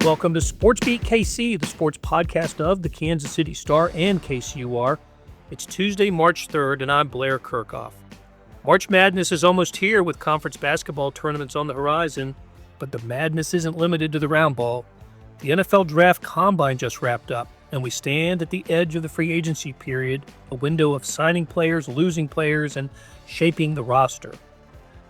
Welcome to SportsBeat KC, the sports podcast of the Kansas City Star and KCUR. It's Tuesday, March 3rd, and I'm Blair Kirchhoff. March Madness is almost here with conference basketball tournaments on the horizon, but the madness isn't limited to the round ball. The NFL Draft Combine just wrapped up, and we stand at the edge of the free agency period, a window of signing players, losing players, and shaping the roster.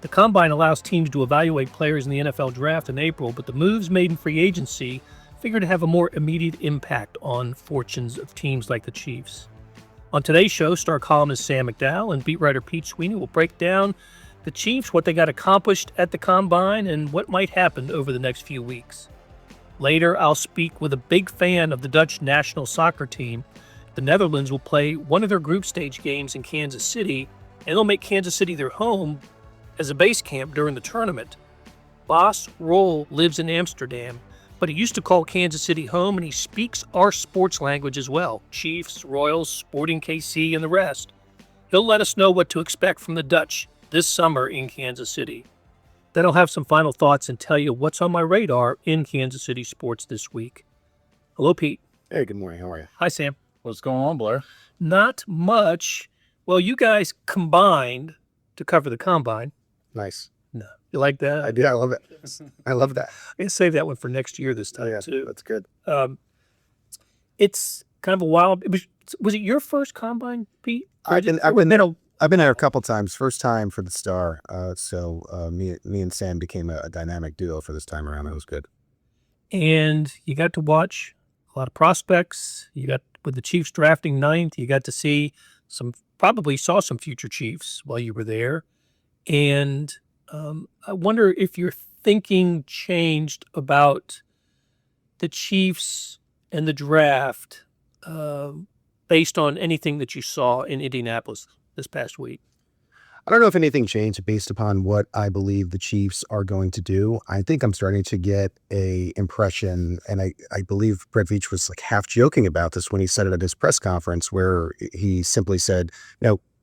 The Combine allows teams to evaluate players in the NFL Draft in April, but the moves made in free agency figure to have a more immediate impact on fortunes of teams like the Chiefs. On today's show, Star columnist Sam McDowell and beat writer Pete Sweeney will break down the Chiefs, what they got accomplished at the Combine, and what might happen over the next few weeks. Later, I'll speak with a big fan of the Dutch national soccer team. The Netherlands will play one of their group stage games in Kansas City, and they'll make Kansas City their home as a base camp during the tournament. Bas Rol lives in Amsterdam, but he used to call Kansas City home, and he speaks our sports language as well. Chiefs, Royals, Sporting KC, and the rest. He'll let us know what to expect from the Dutch this summer in Kansas City. Then I'll have some final thoughts and tell you what's on my radar in Kansas City sports this week. Hello, Pete. Hey, good morning. How are you? Hi, Sam. What's going on, Blair? Not much. Well, you guys combined to cover the Combine. Nice. No. You like that? I do. I love it. I love that. I'm going to save that one for next year this time, Yeah, too. that's good. It's kind of a wild... Was it your first Combine, Pete? I've been there a couple times. First time for the Star. Me and Sam became a dynamic duo for this time around. That was good. And you got to watch a lot of prospects. You got, with the Chiefs drafting ninth, you got to see probably saw some future Chiefs while you were there. And I wonder if your thinking changed about the Chiefs and the draft based on anything that you saw in Indianapolis this past week. I don't know if anything changed based upon what I believe the Chiefs are going to do. I think I'm starting to get a impression, and I believe Brett Veach was like half joking about this when he said it at his press conference, where he simply said,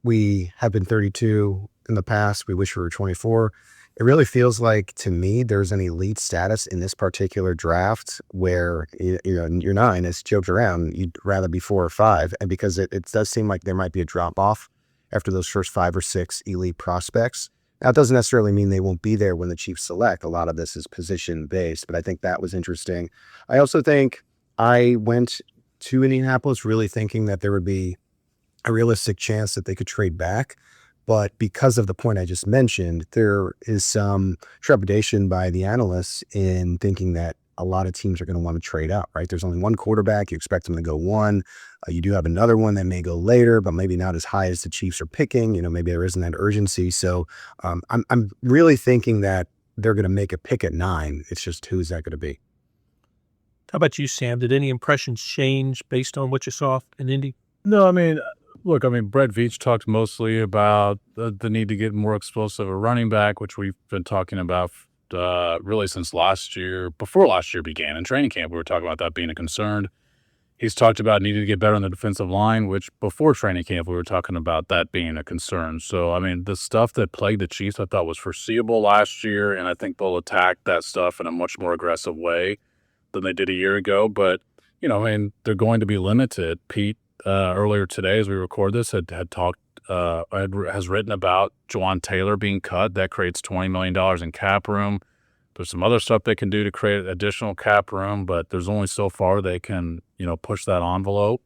we have been 32 in the past. We wish we were 24. It really feels like, to me, there's an elite status in this particular draft where, you're 9, it's joked around, you'd rather be 4 or 5. And because it does seem like there might be a drop off after those first 5 or 6 elite prospects. Now, it doesn't necessarily mean they won't be there when the Chiefs select. A lot of this is position based, but I think that was interesting. I also think I went to Indianapolis really thinking that there would be a realistic chance that they could trade back. But because of the point I just mentioned, there is some trepidation by the analysts in thinking that a lot of teams are going to want to trade up, right? There's only one quarterback. You expect them to go 1. You do have another one that may go later, but maybe not as high as the Chiefs are picking. Maybe there isn't that urgency. So I'm really thinking that they're going to make a pick at 9. It's just, who's that going to be? How about you, Sam? Did any impressions change based on what you saw in Indy? No, Brett Veach talked mostly about the need to get more explosive a running back, which we've been talking about really since last year, before last year began. In training camp, we were talking about that being a concern. He's talked about needing to get better on the defensive line, which before training camp, we were talking about that being a concern. So, the stuff that plagued the Chiefs, I thought was foreseeable last year, and I think they'll attack that stuff in a much more aggressive way than they did a year ago. But, they're going to be limited. Pete, earlier today, as we record this, has written about Juwan Taylor being cut. That creates $20 million in cap room. There's some other stuff they can do to create additional cap room, but there's only so far they can, push that envelope.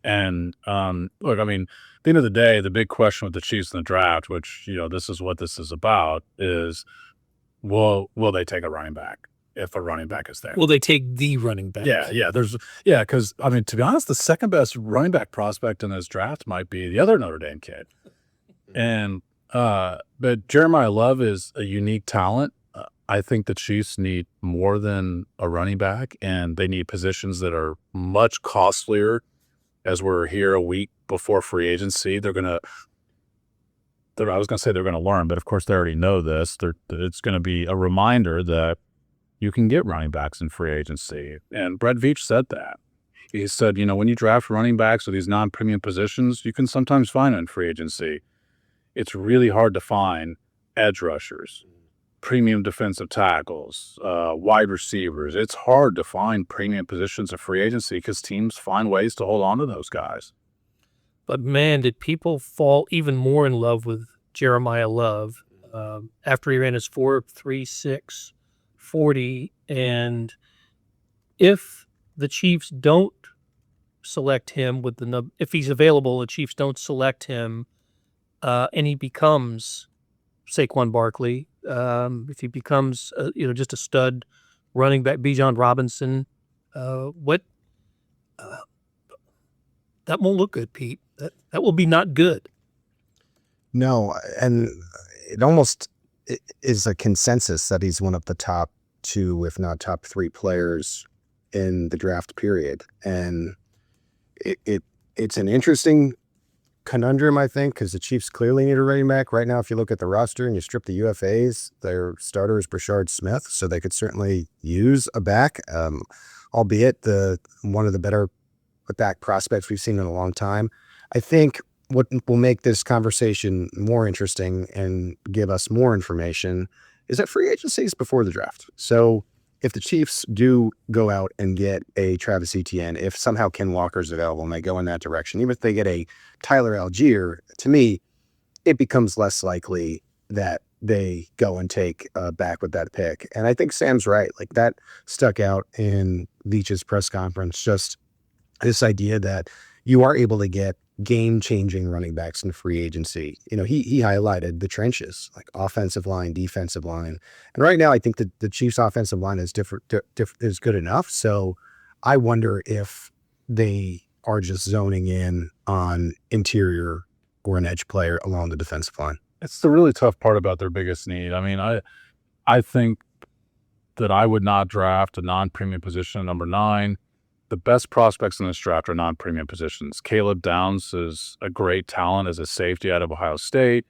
And at the end of the day, the big question with the Chiefs in the draft, which, this is what this is about, is will they take a running back? If a running back is there. Will they take the running back? Because, to be honest, the second best running back prospect in this draft might be the other Notre Dame kid. And, but Jeremiyah Love is a unique talent. I think the Chiefs need more than a running back, and they need positions that are much costlier. As we're here a week before free agency, they're going to learn, but of course they already know this. It's going to be a reminder that you can get running backs in free agency. And Brett Veach said that. He said, when you draft running backs or these non-premium positions, you can sometimes find them in free agency. It's really hard to find edge rushers. premium defensive tackles, wide receivers. It's hard to find premium positions of free agency because teams find ways to hold on to those guys. But man, did people fall even more in love with Jeremiyah Love after he ran his 4.36 40. And if the Chiefs don't select him if he's available, the Chiefs don't select him, and he becomes Saquon Barkley, if he becomes just a stud running back, Bijan Robinson, that won't look good, Pete. That will be not good. No, and it almost is a consensus that he's one of the top 2, if not top 3 players in the draft period. And it's an interesting conundrum, I think, because the Chiefs clearly need a running back. Right now, if you look at the roster and you strip the UFAs, their starter is Brashard Smith, so they could certainly use a back, albeit one of the better back prospects we've seen in a long time. I think what will make this conversation more interesting and give us more information is that free agency is before the draft. So if the Chiefs do go out and get a Travis Etienne, if somehow Ken Walker's available and they go in that direction, even if they get a Tyler Algier, to me, it becomes less likely that they go and take back with that pick. And I think Sam's right. Like, that stuck out in Veach's press conference, just this idea that you are able to get game-changing running backs in free agency. He highlighted the trenches, like offensive line, defensive line. And right now, I think that the Chiefs' offensive line is is good enough. So I wonder if they are just zoning in on interior or an edge player along the defensive line. It's the really tough part about their biggest need. I mean, I think that I would not draft a non-premium position at number 9. The best prospects in this draft are non-premium positions. Caleb Downs is a great talent as a safety out of Ohio State.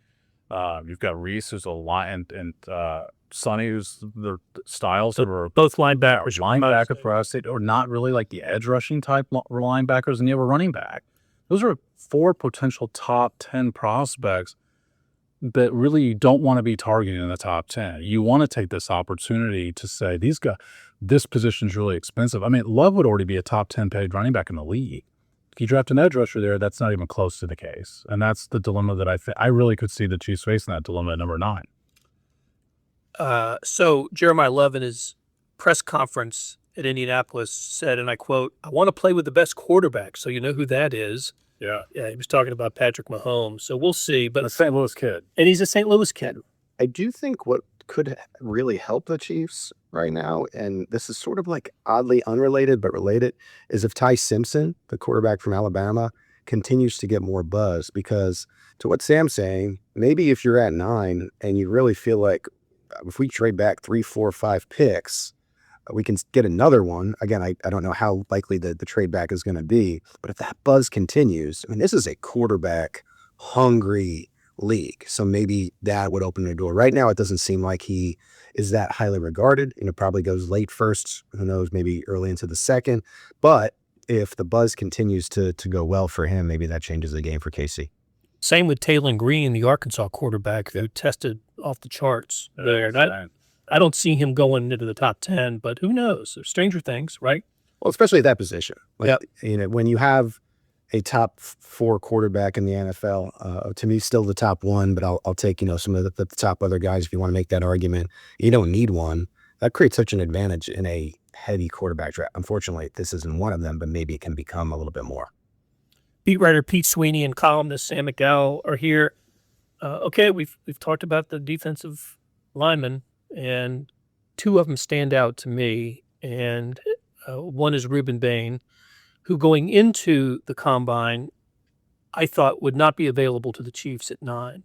You've got Reese, who's a line, and Sonny, who's the styles that are both linebackers. Linebacker for Ohio State, or not really like the edge rushing type linebackers, and you have a running back. Those are 4 potential top 10 prospects that really you don't want to be targeting in the top 10. You want to take this opportunity to say, these guys, this position's really expensive. I mean, Love would already be a top 10 paid running back in the league. If you draft an edge rusher there, that's not even close to the case. And that's the dilemma that I really could see the Chiefs facing, that dilemma at number 9. So Jeremiyah Love in his press conference at Indianapolis said, and I quote, "I want to play with the best quarterback." So you know who that is. Yeah, he was talking about Patrick Mahomes. So we'll see. But a St. Louis kid. And he's a St. Louis kid. I do think what could really help the Chiefs right now, and this is sort of like oddly unrelated but related, is if Ty Simpson, the quarterback from Alabama, continues to get more buzz. Because to what Sam's saying, maybe if you're at 9 and you really feel like if we trade back 3, 4, 5 picks, we can get another one. Again, I don't know how likely the trade back is going to be, but if that buzz continues, I mean, this is a quarterback hungry league. So maybe that would open the door. Right now, it doesn't seem like he is that highly regarded. Probably goes late first, who knows, maybe early into the second. But if the buzz continues to go well for him, maybe that changes the game for KC. Same with Taylon Green, the Arkansas quarterback who tested off the charts there. I don't see him going into the top 10, but who knows? There's stranger things, right? Well, especially at that position. When you have a top 4 quarterback in the NFL, to me, still the top 1, but I'll take, some of the top other guys if you want to make that argument. You don't need one. That creates such an advantage in a heavy quarterback draft. Unfortunately, this isn't one of them, but maybe it can become a little bit more. Beat writer Pete Sweeney and columnist Sam McDowell are here. Okay, we've talked about the defensive linemen, and 2 of them stand out to me. And one is Rueben Bain, who going into the combine, I thought would not be available to the Chiefs at 9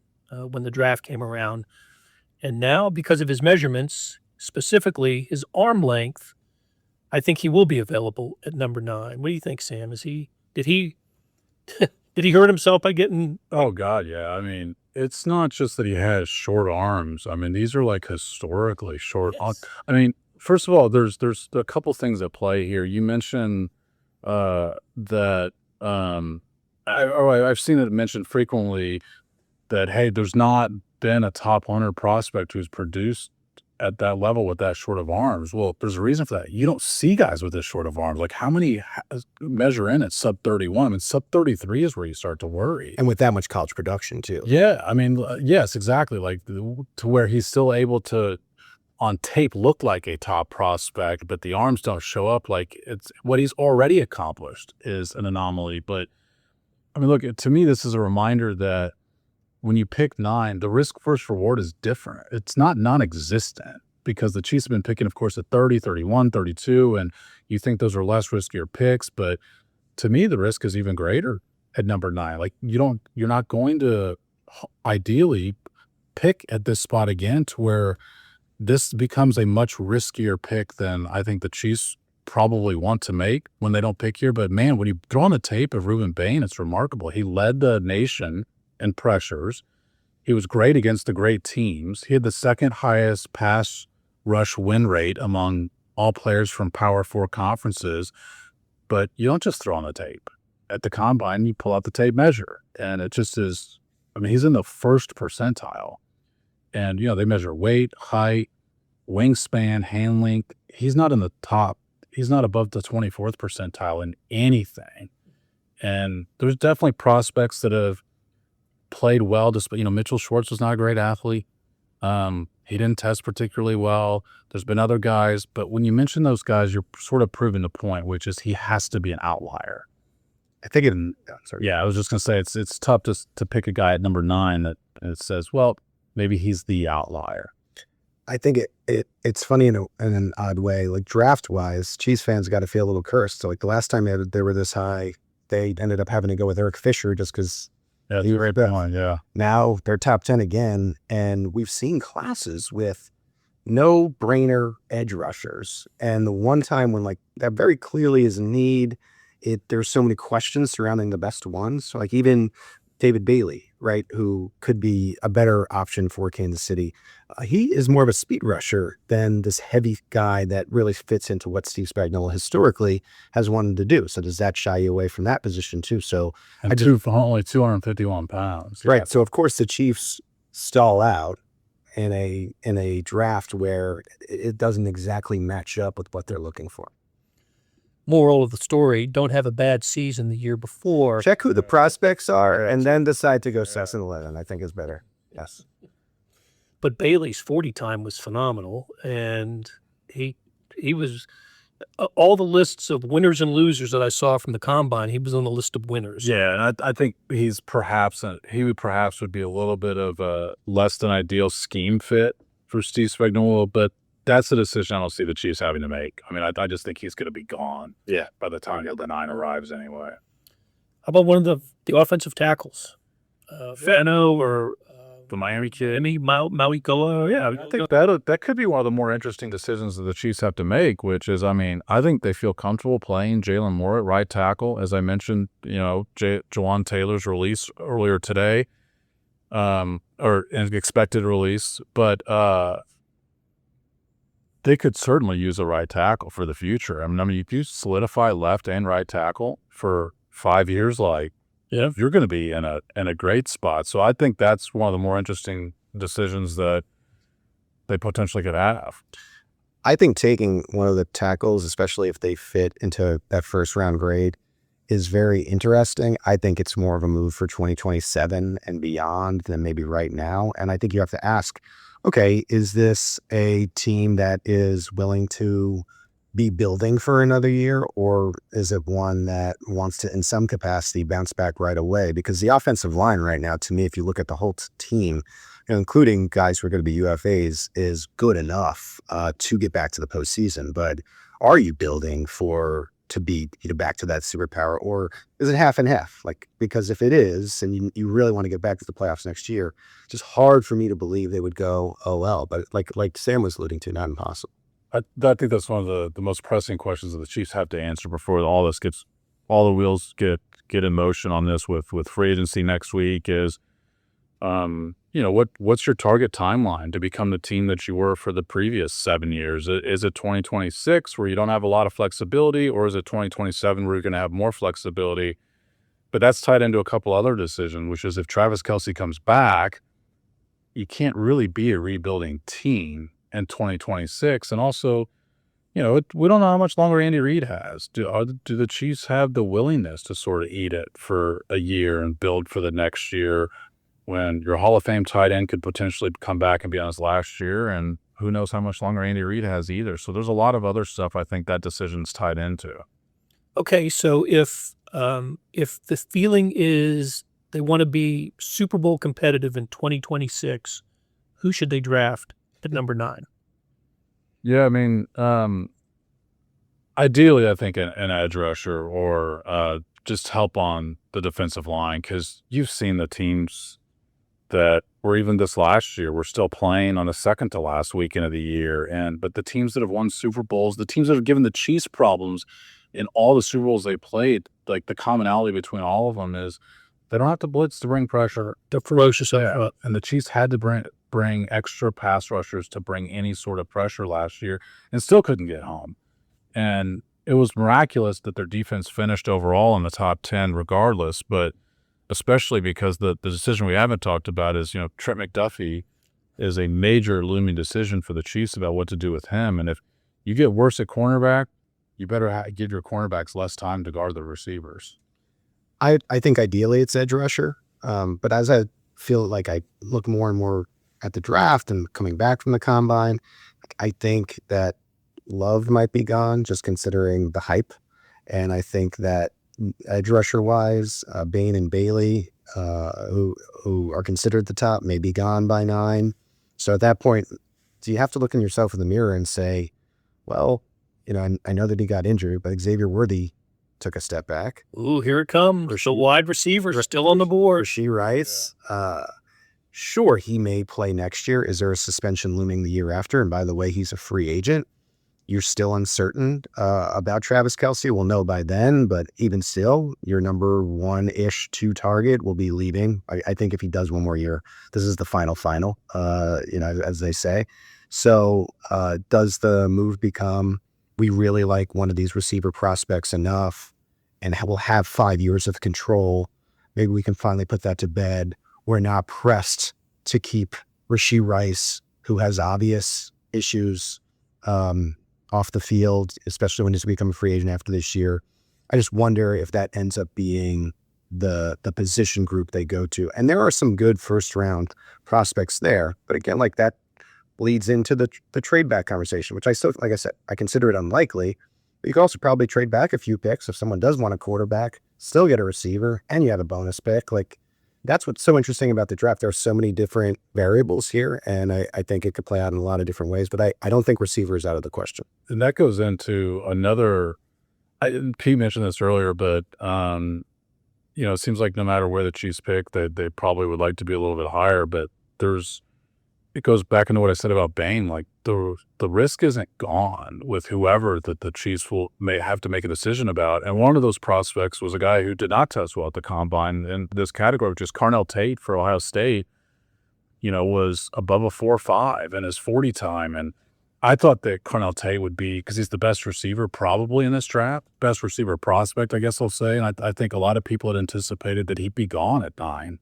when the draft came around. And now, because of his measurements, specifically his arm length, I think he will be available at number 9. What do you think, Sam? Did he hurt himself by getting? Oh God, yeah. I mean, it's not just that he has short arms. I mean, these are like historically short. Yes. I mean, first of all, there's a couple things at play here. You mentioned that I've seen it mentioned frequently that, hey, there's not been a top 100 prospect who's produced at that level with that short of arms. Well, there's a reason for that. You don't see guys with this short of arms. Like, how many measure in at sub 31? I mean, sub 33 is where you start to worry. And with that much college production too. Yeah, I mean, yes, exactly. Like to where he's still able to, on tape, look like a top prospect, but the arms don't show up. Like, it's what he's already accomplished is an anomaly. But I mean, look, to me, this is a reminder that when you pick 9, the risk versus reward is different. It's not non-existent, because the Chiefs have been picking, of course, at 30, 31, 32, and you think those are less riskier picks. But to me, the risk is even greater at number 9. Like, you're not going to ideally pick at this spot again, to where this becomes a much riskier pick than I think the Chiefs probably want to make when they don't pick here. But man, when you throw on the tape of Rueben Bain, it's remarkable. He led the nation in pressures. He was great against the great teams. He had the second highest pass rush win rate among all players from Power 4 conferences. But you don't just throw on the tape. At the combine, you pull out the tape measure, and it just is, I mean, he's in the first percentile. And, they measure weight, height, wingspan, hand length. He's not in the top. He's not above the 24th percentile in anything. And there's definitely prospects that have played well, despite, Mitchell Schwartz was not a great athlete. He didn't test particularly well. There's been other guys, but when you mention those guys, you're sort of proving the point, which is he has to be an outlier. I think I was just going to say it's tough to pick a guy at number 9 that it says, well, maybe he's the outlier. I think it's funny in an odd way. Like, draft wise, Chiefs fans got to feel a little cursed. So, like, the last time they were this high, they ended up having to go with Eric Fisher just because. Yeah, that's a great point. Yeah. Now they're top 10 again, and we've seen classes with no-brainer edge rushers. And the one time when, like, that very clearly is a need, there's so many questions surrounding the best ones. So, like, even David Bailey, right, who could be a better option for Kansas City. He is more of a speed rusher than this heavy guy that really fits into what Steve Spagnuolo historically has wanted to do. So does that shy you away from that position too? So only 251 pounds. Right. Yeah. So of course the Chiefs stall out in a draft where it doesn't exactly match up with what they're looking for. Moral of the story, don't have a bad season the year before. Check who the prospects are and then decide to go Sesson 11, I think is better. Yes. But Bailey's 40 time was phenomenal, and he was all the lists of winners and losers that I saw from the combine, he was on the list of winners. Yeah, and I think he would perhaps be a little bit of a less than ideal scheme fit for Steve Spagnuolo, but that's a decision I don't see the Chiefs having to make. I mean, I just think he's going to be gone. Yeah, by the time the 9 arrives, anyway. How about one of the offensive tackles, Fano or the Miami kid, Maui Goa? Yeah, I think that could be one of the more interesting decisions that the Chiefs have to make. Which is, I mean, I think they feel comfortable playing Jalen Moore at right tackle, as I mentioned. Jawan Taylor's release earlier today, or an expected release, but. They could certainly use a right tackle for the future. I mean, if you solidify left and right tackle for 5 years, you're going to be in a great spot. So I think that's one of the more interesting decisions that they potentially could have. I think taking one of the tackles, especially if they fit into that first round grade, is very interesting. I think it's more of a move for 2027 and beyond than maybe right now. And I think you have to ask, okay, is this a team that is willing to be building for another year, or is it one that wants to, in some capacity, bounce back right away? Because the offensive line right now, to me, if you look at the whole team, including guys who are going to be UFAs, is good enough to get back to the postseason. But are you building to be back to that superpower, or is it half and half? Because if it is, and you really want to get back to the playoffs next year, it's just hard for me to believe they would go OL. But like Sam was alluding to, not impossible. I think that's one of the most pressing questions that the Chiefs have to answer before all the wheels get in motion on this with free agency next week. Is what's your target timeline to become the team that you were for the previous 7 years? Is it 2026 where you don't have a lot of flexibility, or is it 2027 where you're going to have more flexibility? But that's tied into a couple other decisions, which is if Travis Kelce comes back, you can't really be a rebuilding team in 2026. And also, we don't know how much longer Andy Reid has. Do the Chiefs have the willingness to sort of eat it for a year and build for the next year when your Hall of Fame tight end could potentially come back and be on his last year, and who knows how much longer Andy Reid has either. So there's a lot of other stuff I think that decision's tied into. Okay, so if the feeling is they want to be Super Bowl competitive in 2026, who should they draft at number 9? Yeah, I mean, ideally, I think an edge rusher or just help on the defensive line, because you've seen the teams that were even this last year were still playing on the second to last weekend of the year. But the teams that have won Super Bowls, the teams that have given the Chiefs problems in all the Super Bowls they played, like the commonality between all of them is they don't have to blitz to bring pressure. The ferocious up front. And the Chiefs had to bring extra pass rushers to bring any sort of pressure last year and still couldn't get home. And it was miraculous that their defense finished overall in the top 10 regardless, but especially because the decision we haven't talked about is, Trent McDuffie is a major looming decision for the Chiefs about what to do with him. And if you get worse at cornerback, you better give your cornerbacks less time to guard the receivers. I think ideally it's edge rusher, but as I feel like I look more and more at the draft and coming back from the combine, I think that Love might be gone, just considering the hype. And I think that edge rusher wise, Bain and Bailey, who are considered the top, may be gone by 9. So at that point, do you have to look in yourself in the mirror and say, well, I know that he got injured, but Xavier Worthy took a step back. Ooh, here it comes. The wide receivers are still on the board. Rashee Rice. Yeah. Sure, he may play next year. Is there a suspension looming the year after? And by the way, he's a free agent. You're still uncertain about Travis Kelce. We'll know by then, but even still, your number 1-ish 2 target will be leaving. I think if he does one more year, this is the final, as they say. So does the move become, we really like one of these receiver prospects enough and we'll have 5 years of control. Maybe we can finally put that to bed. We're not pressed to keep Rashee Rice, who has obvious issues, off the field, especially when he's become a free agent after this year. I just wonder if that ends up being the position group they go to. And there are some good first round prospects there. But again, like that bleeds into the trade back conversation, which I still, like I said, I consider it unlikely. But you can also probably trade back a few picks if someone does want a quarterback, still get a receiver, and you have a bonus pick. Like, that's what's so interesting about the draft. There are so many different variables here, and I think it could play out in a lot of different ways, but I don't think receiver is out of the question. And that goes into another, Pete mentioned this earlier, but, it seems like no matter where the Chiefs pick, they probably would like to be a little bit higher, but it goes back into what I said about Bain. Like the risk isn't gone with whoever that the Chiefs may have to make a decision about. And one of those prospects was a guy who did not test well at the combine in this category, which is Carnell Tate for Ohio State, was above a 4.5 in his 40 time. And I thought that Carnell Tate would be, because he's the best receiver probably in this draft, best receiver prospect, I guess I'll say. And I think a lot of people had anticipated that he'd be gone at 9.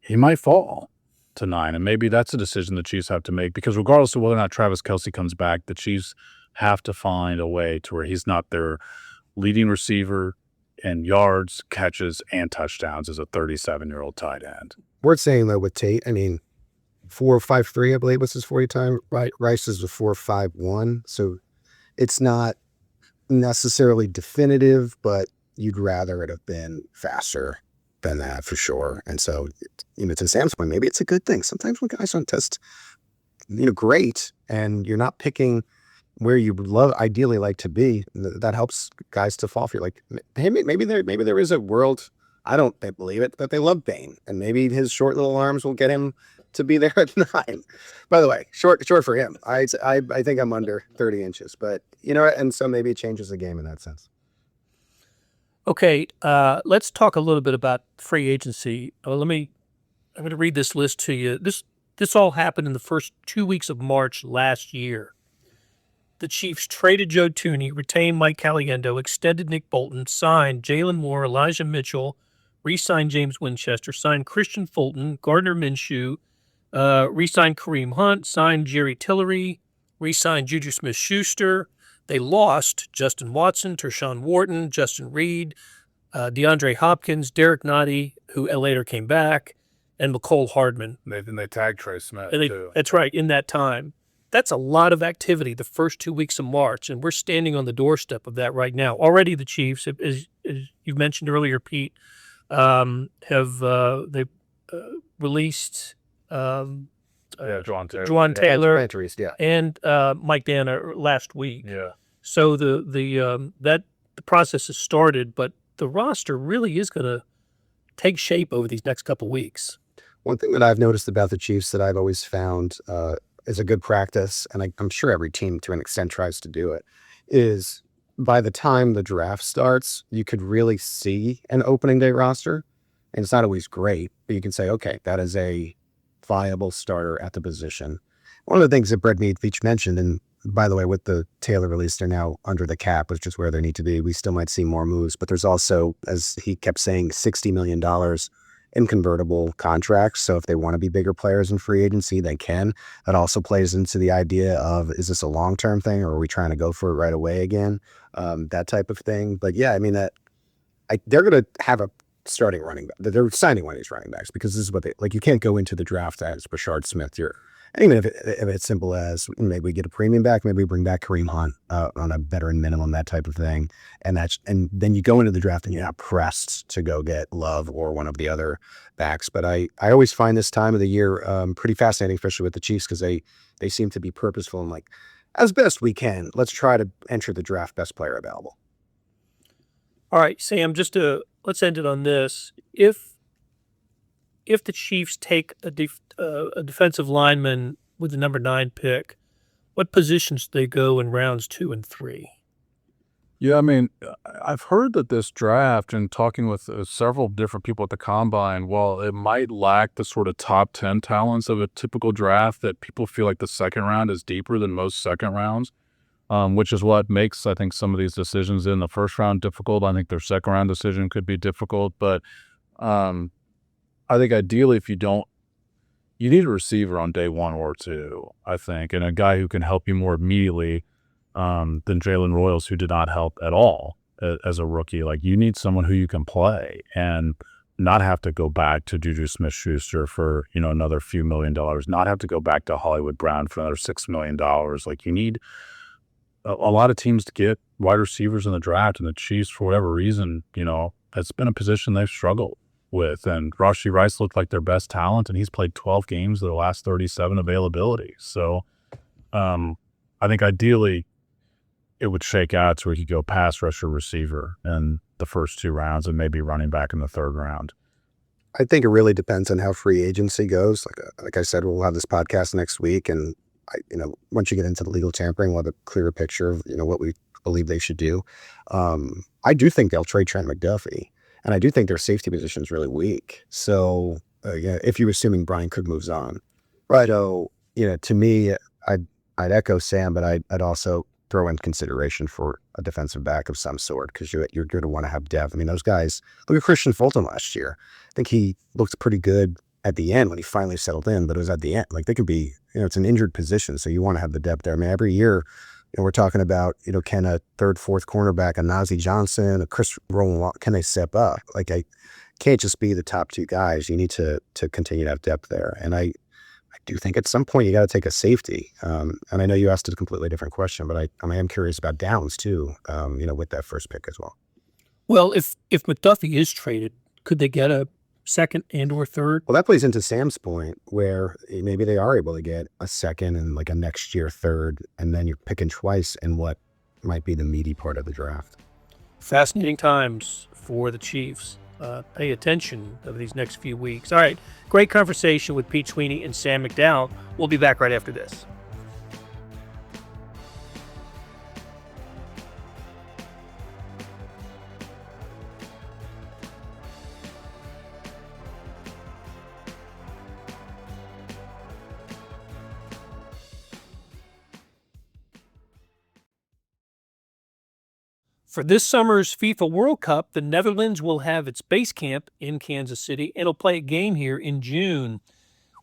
He might fall to 9, and maybe that's a decision the Chiefs have to make, because regardless of whether or not Travis Kelce comes back, the Chiefs have to find a way to where he's not their leading receiver in yards, catches, and touchdowns as a 37-year-old tight end. Worth saying, though, with Tate, 4.53, I believe, was his 40 time. Right. Rice is a 4.51, so it's not necessarily definitive, but you'd rather it have been faster than that for sure. And so, to Sam's point, maybe it's a good thing. Sometimes when guys don't test, great, and you're not picking where you would ideally like to be, that helps guys to fall for you. Like, hey, maybe there is a world, I don't believe it, but they love Bain, and maybe his short little arms will get him to be there at 9. By the way, short for him. I think I'm under 30 inches, but and so maybe it changes the game in that sense. Okay, let's talk a little bit about free agency. I'm going to read this list to you. This all happened in the first 2 weeks of March last year. The Chiefs traded Joe Thuney, retained Mike Caliendo, extended Nick Bolton, signed Jalen Moore, Elijah Mitchell, re-signed James Winchester, signed Christian Fulton, Gardner Minshew, re-signed Kareem Hunt, signed Jerry Tillery, re-signed Juju Smith-Schuster. They lost Justin Watson, Tershawn Wharton, Justin Reed, DeAndre Hopkins, Derek Nottie, who later came back, and McCole Hardman. Then they tagged Trey Smith, too. That's right, in that time. That's a lot of activity the first 2 weeks of March, and we're standing on the doorstep of that right now. Already the Chiefs, as you mentioned earlier, Pete, have released Juwan Taylor and Mike Danner last week. Yeah. So the process has started, but the roster really is going to take shape over these next couple weeks. One thing that I've noticed about the Chiefs that I've always found is a good practice, and I'm sure every team to an extent tries to do it, is by the time the draft starts, you could really see an opening day roster. And it's not always great, but you can say, okay, that is a viable starter at the position. One of the things that Brett Veach mentioned, and by the way, with the Taylor release, they're now under the cap, which is where they need to be. We still might see more moves, but there's also, as he kept saying, $60 million in convertible contracts. So if they want to be bigger players in free agency, they can. That also plays into the idea of, is this a long-term thing, or are we trying to go for it right away again? That type of thing. But yeah, I mean, they're going to have a starting running back. They're signing one of these running backs because this is what they like. You can't go into the draft as Rashard Smith. Even if it's simple as maybe we get a premium back, maybe we bring back Kareem Hunt on a veteran minimum, that type of thing. And then you go into the draft and you're not pressed to go get Love or one of the other backs. But I always find this time of the year pretty fascinating, especially with the Chiefs, because they seem to be purposeful and like, as best we can, let's try to enter the draft best player available. All right, Sam, let's end it on this. If the Chiefs take a defensive lineman with the number 9 pick, what positions do they go in rounds 2 and 3? Yeah, I mean, I've heard that this draft, and talking with several different people at the Combine, while it might lack the sort of top 10 talents of a typical draft, that people feel like the second round is deeper than most second rounds, which is what makes, I think, some of these decisions in the first round difficult. I think their second round decision could be difficult, but I think ideally, you need a receiver on day 1 or 2, I think, and a guy who can help you more immediately than Jalen Royals, who did not help at all as a rookie. Like, you need someone who you can play and not have to go back to Juju Smith-Schuster for, another few $1 million, not have to go back to Hollywood Brown for another $6 million. Like, you need a lot of teams to get wide receivers in the draft, and the Chiefs, for whatever reason, it's been a position they've struggled with. And Rashee Rice looked like their best talent, and he's played 12 games of their last 37 availability. So I think ideally it would shake out so we could go pass rusher receiver in the first 2 rounds and maybe running back in the 3rd round. I think it really depends on how free agency goes. Like I said, we'll have this podcast next week, and once you get into the legal tampering, we'll have a clearer picture of what we believe they should do. I do think they'll trade Trent McDuffie, and I do think their safety position is really weak. So if you're assuming Brian Cook moves on, right? To me, I'd echo Sam, but I'd also throw in consideration for a defensive back of some sort, because you're going to want to have depth. I mean, those guys, look at Christian Fulton last year. I think he looked pretty good at the end when he finally settled in, but it was at the end. Like, they could be, it's an injured position, so you want to have the depth there. I mean, every year, we're talking about, can a 3rd, 4th cornerback, a Najee Johnson, a Chris Roland, can they step up? Like, I can't just be the top 2 guys. You need to continue to have depth there. And I do think at some point you got to take a safety. And I know you asked a completely different question, but I am curious about Downs too, with that first pick as well. Well, if McDuffie is traded, could they get a 2nd and or 3rd? Well, that plays into Sam's point, where maybe they are able to get a 2nd and like a next year 3rd, and then you're picking twice in what might be the meaty part of the draft. Fascinating times for the Chiefs. Pay attention over these next few weeks. All right, great conversation with Pete Sweeney and Sam McDowell. We'll be back right after this. For this summer's FIFA World Cup, the Netherlands will have its base camp in Kansas City and it'll play a game here in June.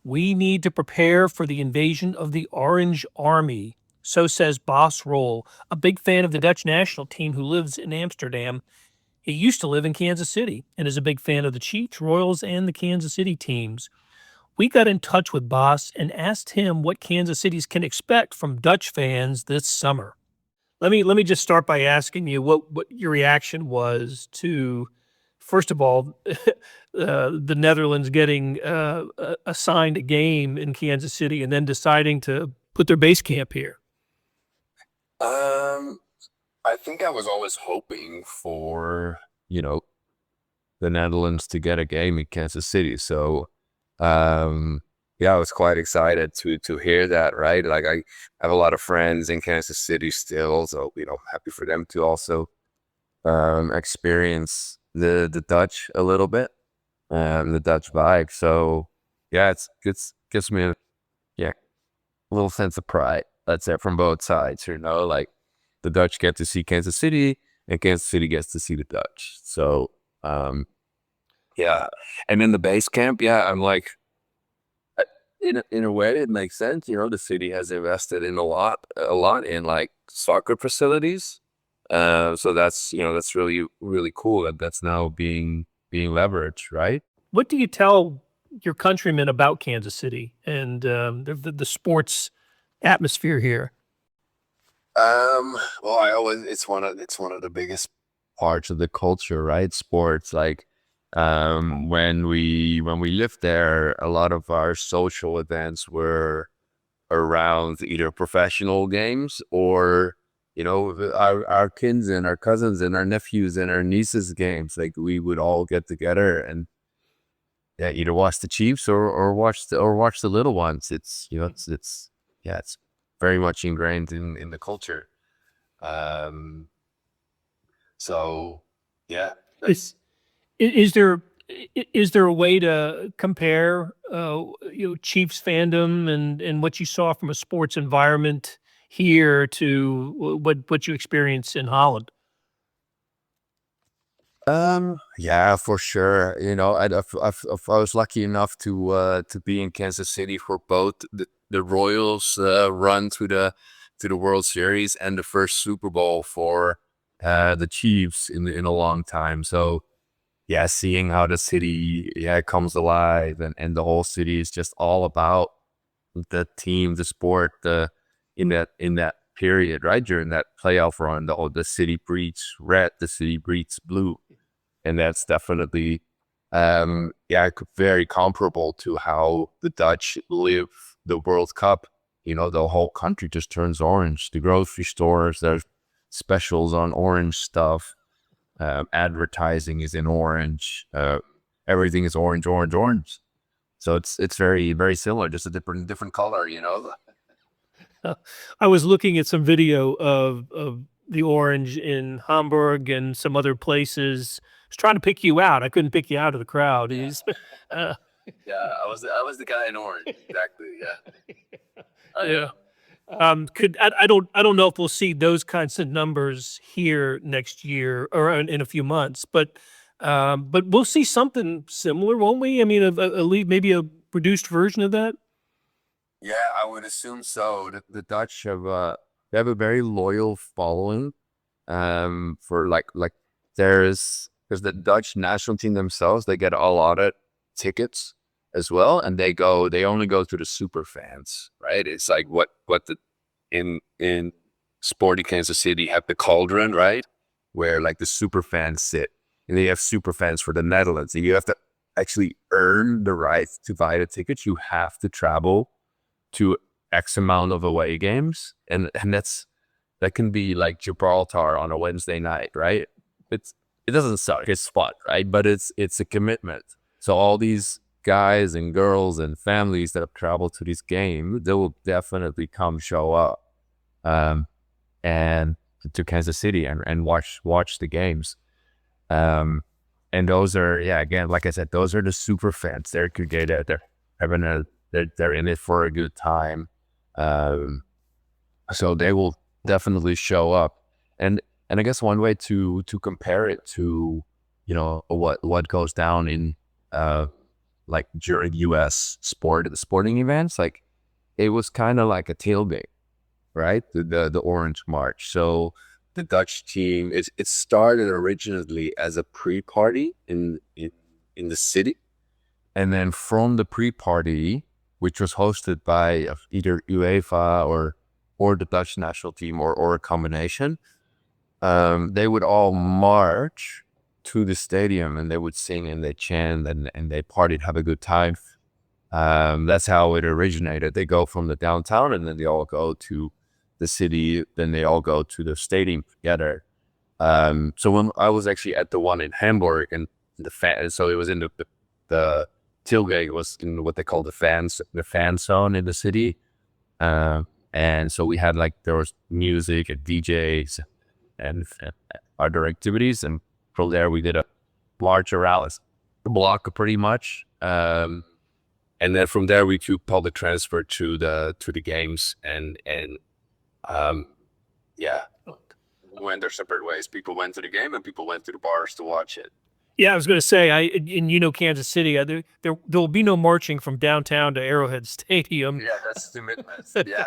We need to prepare for the invasion of the Orange Army. So says Bas Rol, a big fan of the Dutch national team who lives in Amsterdam. He used to live in Kansas City and is a big fan of the Chiefs, Royals, and the Kansas City teams. We got in touch with Bas and asked him what Kansas City's can expect from Dutch fans this summer. Let me just start by asking you what your reaction was to, first of all, the Netherlands getting assigned a game in Kansas City and then deciding to put their base camp here. I think I was always hoping for, the Netherlands to get a game in Kansas City. So, yeah, I was quite excited to hear that, right? Like I have a lot of friends in Kansas City still, so, happy for them to also experience the Dutch a little bit, the Dutch vibe. So, yeah, it gives me a little sense of pride, let's say, from both sides, like the Dutch get to see Kansas City and Kansas City gets to see the Dutch. So, yeah. And in the base camp, yeah, I'm like, in a way, it makes sense. The city has invested in a lot in like soccer facilities. So that's really, really cool that's now being leveraged, right? What do you tell your countrymen about Kansas City and the sports atmosphere here? Well, it's one of the biggest parts of the culture, right? Sports, like, when we lived there, a lot of our social events were around either professional games or, our kids and our cousins and our nephews and our nieces games. Like we would all get together and either watch the Chiefs or watch the little ones. It's it's very much ingrained in the culture. So yeah. Is there a way to compare Chiefs fandom and what you saw from a sports environment here to what you experienced in Holland? Yeah, for sure. I was lucky enough to be in Kansas City for both the Royals run to the World Series and the first Super Bowl for the Chiefs in a long time. So yeah, seeing how the city comes alive and the whole city is just all about the team, the sport, in that period, right? During that playoff run, the city breeds red, the city breeds blue. And that's definitely very comparable to how the Dutch live the World Cup. The whole country just turns orange. The grocery stores, there's specials on orange stuff. Advertising is in orange. Everything is orange, orange, orange. So it's very, very similar, just a different color, I was looking at some video of the orange in Hamburg and some other places. I was trying to pick you out. I couldn't pick you out of the crowd. Yeah, I was the guy in orange. Exactly. Yeah. Yeah. I don't know if we'll see those kinds of numbers here next year or in a few months, but we'll see something similar, won't we? I mean, maybe a reduced version of that. Yeah, I would assume so. The Dutch they have a very loyal following. For like because the Dutch national team themselves, they get a lot of tickets as well, and they only go to the super fans, right? It's like what in Sporting Kansas City have the Cauldron, right? Where like the super fans sit, and they have super fans for the Netherlands, and you have to actually earn the right to buy the tickets. You have to travel to X amount of away games, and that can be like Gibraltar on a Wednesday night, right? It doesn't suck, it's fun, right? But it's a commitment. So all these guys and girls and families that have traveled to this game, they will definitely come show up and to Kansas City and watch the games. And those are, again, like I said, those are the super fans. They're they're in it for a good time. So they will definitely show up. And I guess one way to compare it to, what goes down in like during US sporting events, like it was kind of like a tailgate. right? The Orange March. So the Dutch team, it started originally as a pre-party in the city. And then from the pre-party, which was hosted by either UEFA or the Dutch national team or a combination, they would all march to the stadium and they would sing and they chant and they partied, have a good time. That's how it originated. They go from the downtown and then they all go to the city, then they all go to the stadium together. So when I was actually at the one in Hamburg, and so it was in the tailgate was in what they call the fan zone in the city. And so we had there was music and DJs and other activities. And from there we did a march around the block pretty much. And then from there we took public transport to the games and went their separate ways. People went to the game and people went to the bars to watch it. Yeah, I was going to say, Kansas City, there will be no marching from downtown to Arrowhead Stadium. Yeah, that's the Midwest. Yeah,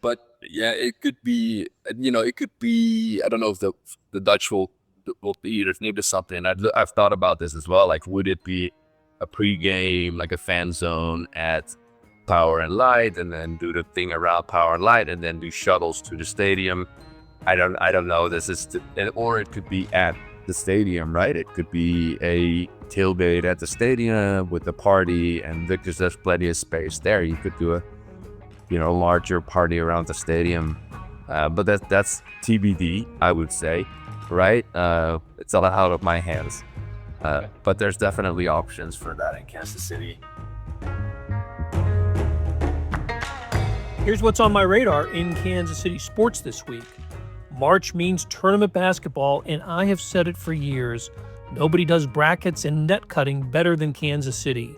but yeah, it could be. It could be. I don't know if the Dutch will be either named to something. I've thought about this as well. Would it be a pregame, a fan zone at Power and Light, and then do the thing around Power and Light, and then do shuttles to the stadium? I don't know. Or it could be at the stadium, right? It could be a tailgate at the stadium with a party, and because there's plenty of space there, you could do a larger party around the stadium. But that's TBD, I would say, right? It's all out of my hands. But there's definitely options for that in Kansas City. Here's what's on my radar in Kansas City sports this week. March means tournament basketball, and I have said it for years. Nobody does brackets and net cutting better than Kansas City.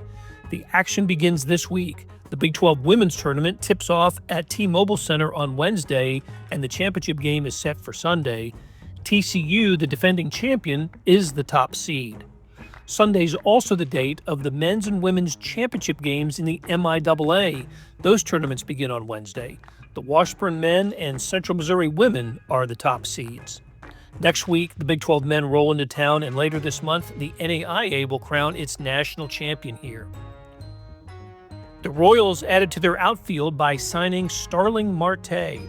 The action begins this week. The Big 12 women's tournament tips off at T-Mobile Center on Wednesday, and the championship game is set for Sunday. TCU, the defending champion, is the top seed. Sunday's also the date of the men's and women's championship games in the MIAA. Those tournaments begin on Wednesday. The Washburn men and Central Missouri women are the top seeds. Next week, the Big 12 men roll into town, and later this month, the NAIA will crown its national champion here. The Royals added to their outfield by signing Starling Marte.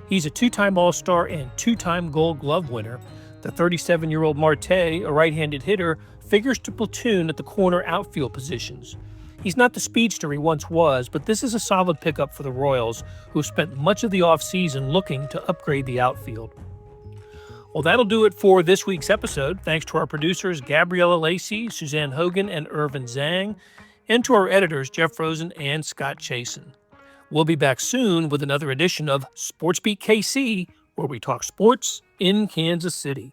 He's a two-time All-Star and two-time Gold Glove winner. The 37-year-old Marte, a right-handed hitter, figures to platoon at the corner outfield positions. He's not the speedster he once was, but this is a solid pickup for the Royals, who spent much of the offseason looking to upgrade the outfield. Well, that'll do it for this week's episode. Thanks to our producers, Gabriella Lacey, Suzanne Hogan, and Irvin Zhang, and to our editors, Jeff Rosen and Scott Chasen. We'll be back soon with another edition of SportsBeat KC, where we talk sports in Kansas City.